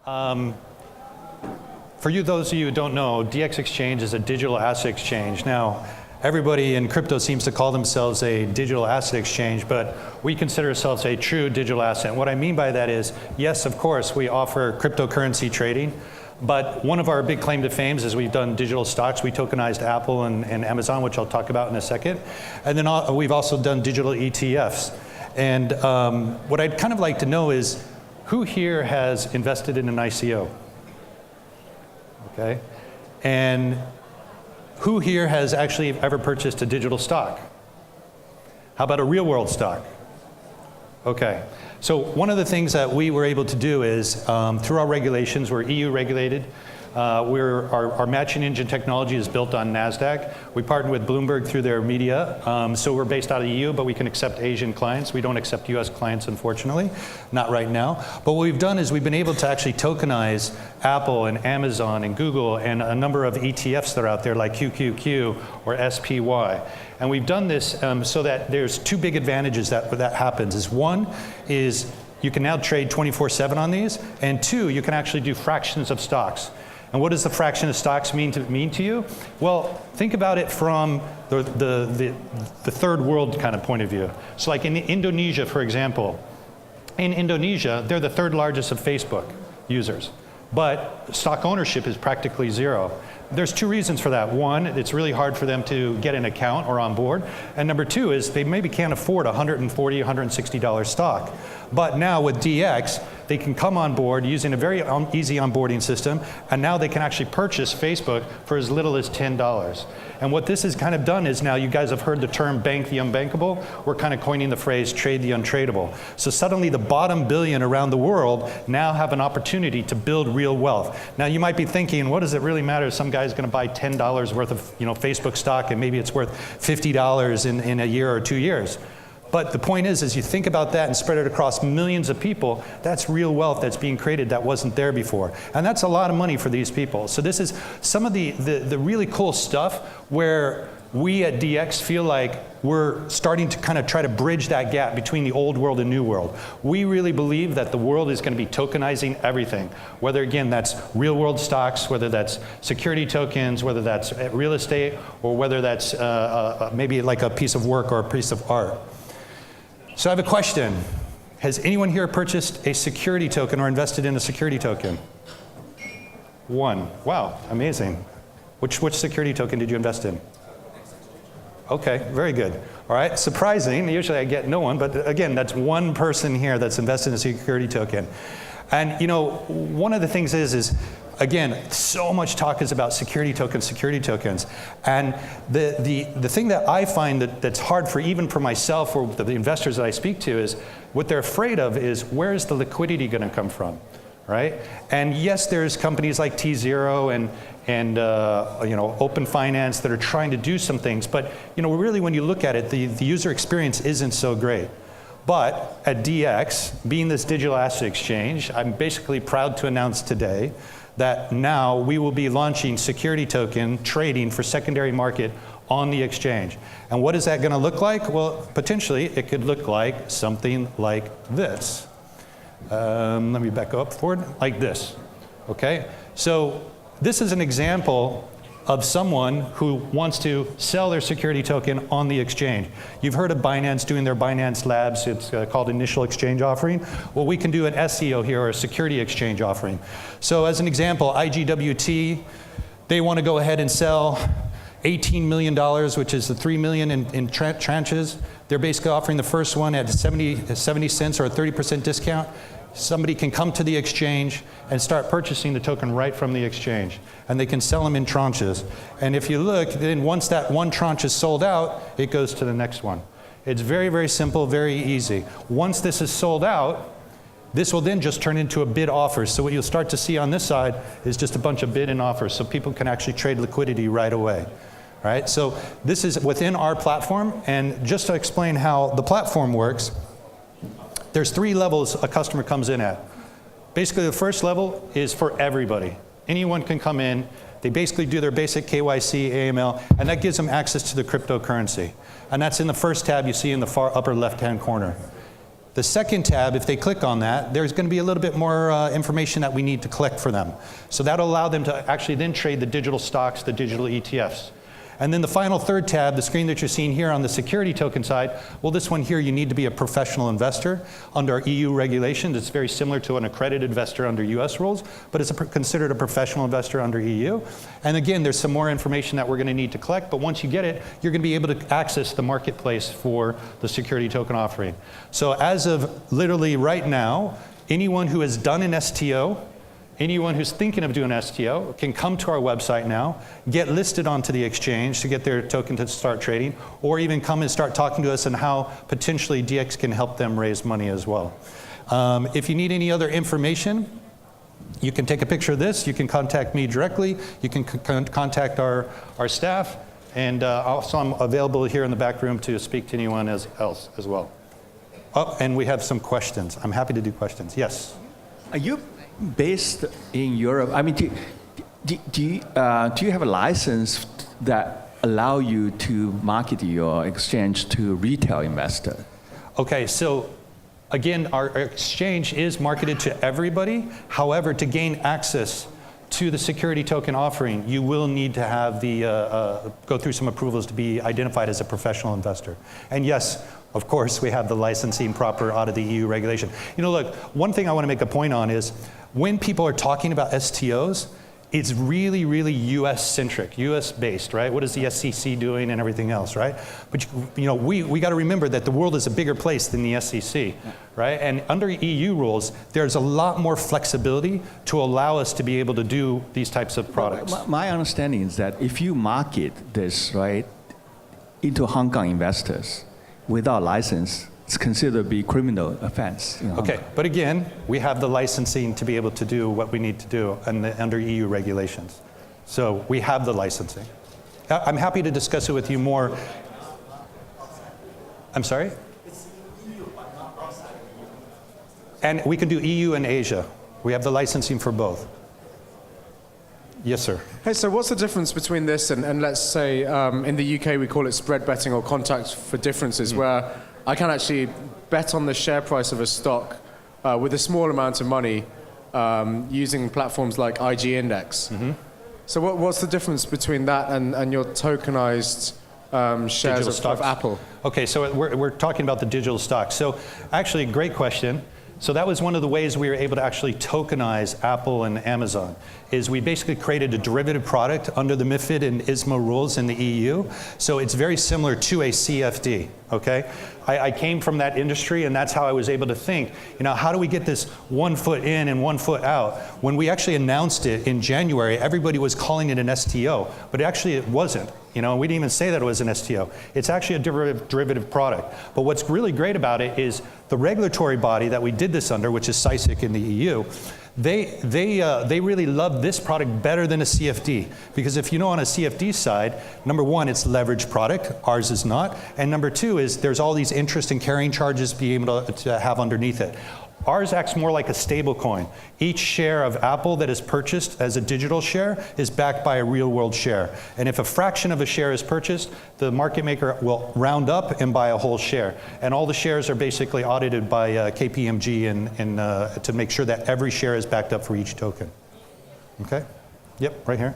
For those of you who don't know, DX.Exchange is a digital asset exchange. Now, everybody in crypto seems to call themselves a digital asset exchange, but we consider ourselves a true digital asset. And what I mean by that is, yes, of course, we offer cryptocurrency trading, but one of our big claim to fame is we've done digital stocks. We tokenized Apple and Amazon, which I'll talk about in a second. And then we've also done digital ETFs. And what I'd kind of like to know is, who here has invested in an ICO? Okay. And who here has actually ever purchased a digital stock? How about a real world stock? Okay. So one of the things that we were able to do is, through our regulations, we're EU regulated. Our matching engine technology is built on NASDAQ. We partner with Bloomberg through their media. So we're based out of the EU, but we can accept Asian clients. We don't accept US clients, unfortunately, not right now. But what we've done is we've been able to actually tokenize Apple and Amazon and Google and a number of ETFs that are out there like QQQ or SPY. And we've done this so that there's two big advantages that happens. Is one is you can now trade 24/7 on these, and two, you can actually do fractions of stocks. And what does the fraction of stocks mean to you? Well, think about it from the third world kind of point of view. So like in Indonesia, for example, in Indonesia, they're the third largest of Facebook users, but stock ownership is practically zero. There's two reasons for that. One, it's really hard for them to get an account or on board. And number two is they maybe can't afford $140, $160 stock. But now with DX, they can come on board using a very easy onboarding system, and now they can actually purchase Facebook for as little as $10. And what this has kind of done is, now you guys have heard the term bank the unbankable. We're kind of coining the phrase trade the untradeable. So suddenly the bottom billion around the world now have an opportunity to build real wealth. Now you might be thinking, what does it really matter if some guy's going to buy $10 worth of Facebook stock and maybe it's worth $50 in a year or 2 years? But the point is you think about that and spread it across millions of people, that's real wealth that's being created that wasn't there before. And that's a lot of money for these people. So this is some of the really cool stuff where we at DX feel like we're starting to kind of try to bridge that gap between the old world and new world. We really believe that the world is going to be tokenizing everything, whether, again, that's real world stocks, whether that's security tokens, whether that's real estate, or whether that's maybe like a piece of work or a piece of art. So I have a question. Has anyone here purchased a security token or invested in a security token? One. Wow, amazing. Which security token did you invest in? Okay, very good. All right, surprising. Usually I get no one, but again, that's one person here that's invested in a security token. And one of the things is again, so much talk is about security tokens. And the thing that I find that's hard even for myself or the investors that I speak to is, what they're afraid of is, where is the liquidity going to come from, right? And yes, there's companies like T0 and Open Finance that are trying to do some things, but really when you look at it, the user experience isn't so great. But at DX, being this digital asset exchange, I'm basically proud to announce today that now we will be launching security token trading for secondary market on the exchange. And what is that going to look like? Well, potentially it could look like something like this. Let me back up forward, like this. Okay, so this is an example of someone who wants to sell their security token on the exchange. You've heard of Binance doing their Binance Labs. It's called Initial Exchange Offering. Well, we can do an SEO here, or a security exchange offering. So as an example, IGWT, they want to go ahead and sell $18 million, which is the $3 million in tranches. They're basically offering the first one at 70 cents or a 30% discount. Somebody can come to the exchange and start purchasing the token right from the exchange. And they can sell them in tranches. And if you look, then once that one tranche is sold out, it goes to the next one. It's very, very simple, very easy. Once this is sold out, this will then just turn into a bid offer. So what you'll start to see on this side is just a bunch of bid and offers, so people can actually trade liquidity right away. Right? So this is within our platform. And just to explain how the platform works, there's 3 levels a customer comes in at. Basically, the first level is for everybody. Anyone can come in. They basically do their basic KYC, AML, and that gives them access to the cryptocurrency. And that's in the first tab you see in the far upper left-hand corner. The second tab, if they click on that, there's going to be a little bit more information that we need to collect for them. So that'll allow them to actually then trade the digital stocks, the digital ETFs. And then the final third tab, the screen that you're seeing here on the security token side, well, this one here, you need to be a professional investor under EU regulations. It's very similar to an accredited investor under US rules, but it's considered a professional investor under EU. And again, there's some more information that we're going to need to collect, but once you get it, you're going to be able to access the marketplace for the security token offering. So as of literally right now, anyone who has done an STO, anyone who's thinking of doing STO can come to our website now, get listed onto the exchange to get their token to start trading, or even come and start talking to us on how potentially DX can help them raise money as well. If you need any other information, you can take a picture of this, you can contact me directly, you can contact our staff, and also I'm available here in the back room to speak to anyone else as well. Oh, and we have some questions. I'm happy to do questions. Yes? Are you based in Europe? I mean, do you have a license that allow you to market your exchange to retail investor? Okay, so again, our exchange is marketed to everybody. However, to gain access to the security token offering, you will need to have the go through some approvals to be identified as a professional investor. And yes, of course, we have the licensing proper out of the EU regulation. You know, look, one thing I want to make a point on is when people are talking about STOs, it's really, really US-centric, US-based, right? What is the SEC doing and everything else, right? But you know, we got to remember that the world is a bigger place than the SEC, right? And under EU rules, there's a lot more flexibility to allow us to be able to do these types of products. My understanding is that if you market this, right, into Hong Kong investors without license, it's considered to be criminal offense. Okay, but again, we have the licensing to be able to do what we need to do under EU regulations. So we have the licensing. I'm happy to discuss it with you more. I'm sorry? And we can do EU and Asia. We have the licensing for both. Yes, sir. Hey, so what's the difference between this and let's say in the UK we call it spread betting or contact for differences, where I can actually bet on the share price of a stock with a small amount of money using platforms like IG Index. So what's the difference between that and your tokenized shares of Apple? Okay, so we're talking about the digital stocks. So actually, great question. So that was one of the ways we were able to actually tokenize Apple and Amazon, is we basically created a derivative product under the MiFID and ISMA rules in the EU. So it's very similar to a CFD, okay? I came from that industry, and that's how I was able to think, you know, how do we get this 1 foot in and 1 foot out? When we actually announced it in January, everybody was calling it an STO, but actually it wasn't. You know, we didn't even say that it was an STO. It's actually a derivative product. But what's really great about it is the regulatory body that we did this under, which is CISIC in the EU, they really love this product better than a CFD. Because if you know on a CFD side, number one, it's leveraged product, ours is not. And number two is there's all these interest and carrying charges being able to have underneath it. Ours acts more like a stable coin. Each share of Apple that is purchased as a digital share is backed by a real world share. And if a fraction of a share is purchased, the market maker will round up and buy a whole share. And all the shares are basically audited by KPMG and to make sure that every share is backed up for each token. Okay? Yep, right here.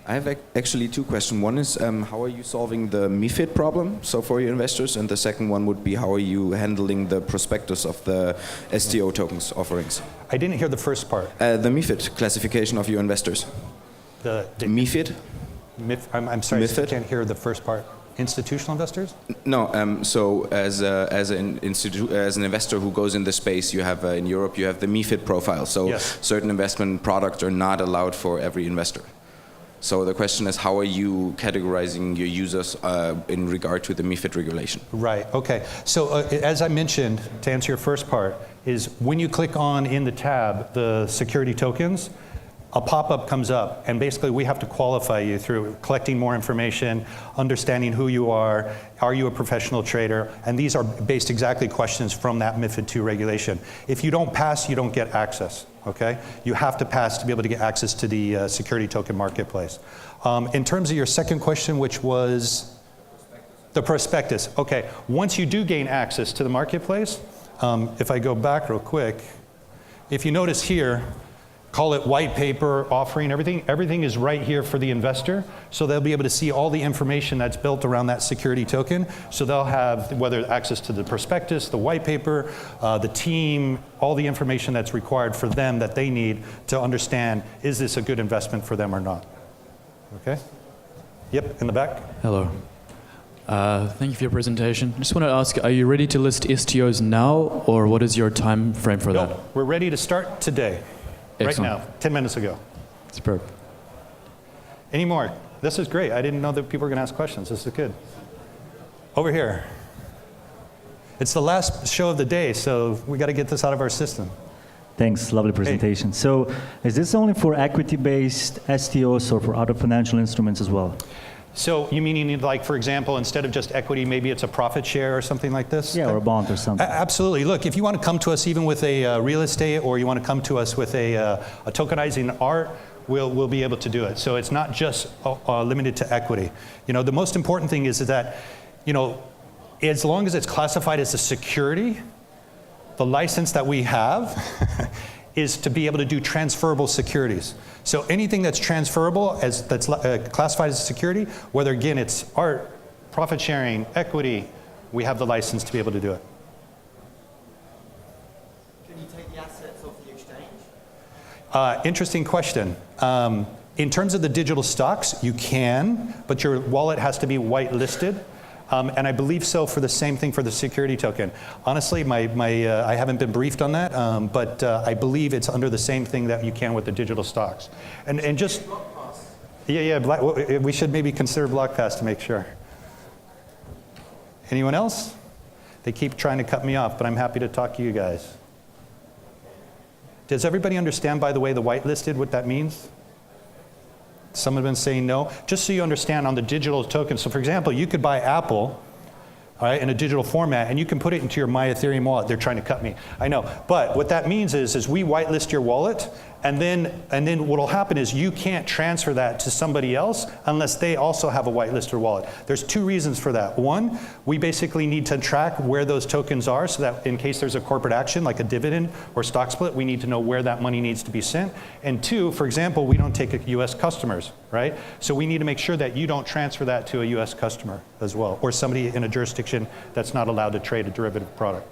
I have actually two questions. One is, how are you solving the MiFID problem, so for your investors? And the second one would be, how are you handling the prospectus of the STO tokens offerings? I didn't hear the first part. The MiFID classification of your investors. The MiFID? I'm sorry, MiFID? I can't hear the first part. Institutional investors? No, so as an investor who goes in the space, you have in Europe, you have the MiFID profile. So yes. Certain investment products are not allowed for every investor. So the question is, how are you categorizing your users in regard to the MiFID regulation? Right, okay. So as I mentioned, to answer your first part, is when you click on in the tab, the security tokens, a pop-up comes up, and basically we have to qualify you through collecting more information, understanding who you are you a professional trader, and these are based exactly questions from that MiFID II regulation. If you don't pass, you don't get access, okay? You have to pass to be able to get access to the security token marketplace. In terms of your second question, which was? The prospectus. Okay. Once you do gain access to the marketplace, if I go back real quick, if you notice here, call it white paper, offering, everything is right here for the investor. So they'll be able to see all the information that's built around that security token. So they'll have whether access to the prospectus, the white paper, the team, all the information that's required for them that they need to understand, is this a good investment for them or not? Okay? Yep, in the back. Hello. Thank you for your presentation. I just want to ask, are you ready to list STOs now, or what is your time frame for that? No, we're ready to start today. Excellent. Right now, 10 minutes ago. Superb. Any more? This is great. I didn't know that people were going to ask questions. This is good. Over here. It's the last show of the day, so we got to get this out of our system. Thanks, lovely presentation. So is this only for equity-based STOs or for other financial instruments as well? So you meaning like, for example, instead of just equity, maybe it's a profit share or something like this? Yeah, or a bond or something. Absolutely. Look, if you want to come to us even with a real estate, or you want to come to us with a tokenizing art, we'll be able to do it. So it's not just limited to equity. You know, the most important thing is that, you know, as long as it's classified as a security, the license that we have is to be able to do transferable securities. So anything that's transferable, that's classified as a security, whether again it's art, profit sharing, equity, we have the license to be able to do it. Can you take the assets off the exchange? Interesting question. In terms of the digital stocks, you can, but your wallet has to be whitelisted. And I believe so for the same thing for the security token. Honestly, I haven't been briefed on that, but I believe it's under the same thing that you can with the digital stocks. And just, we should maybe consider BlockPass to make sure. Anyone else? They keep trying to cut me off, but I'm happy to talk to you guys. Does everybody understand, by the way, the whitelisted, what that means? Some have been saying no. Just so you understand on the digital token, so for example, you could buy Apple, all right, in a digital format, and you can put it into your My Ethereum wallet. They're trying to cut me, I know. But what that means is we whitelist your wallet, and then what will happen is you can't transfer that to somebody else unless they also have a whitelisted wallet. There's two reasons for that. One, we basically need to track where those tokens are so that in case there's a corporate action like a dividend or stock split, we need to know where that money needs to be sent. And two, for example, we don't take US customers, right? So we need to make sure that you don't transfer that to a US customer as well, or somebody in a jurisdiction that's not allowed to trade a derivative product.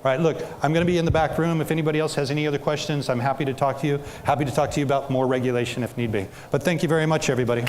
All right, look, I'm going to be in the back room. If anybody else has any other questions, I'm happy to talk to you. Happy to talk to you about more regulation if need be. But thank you very much, everybody.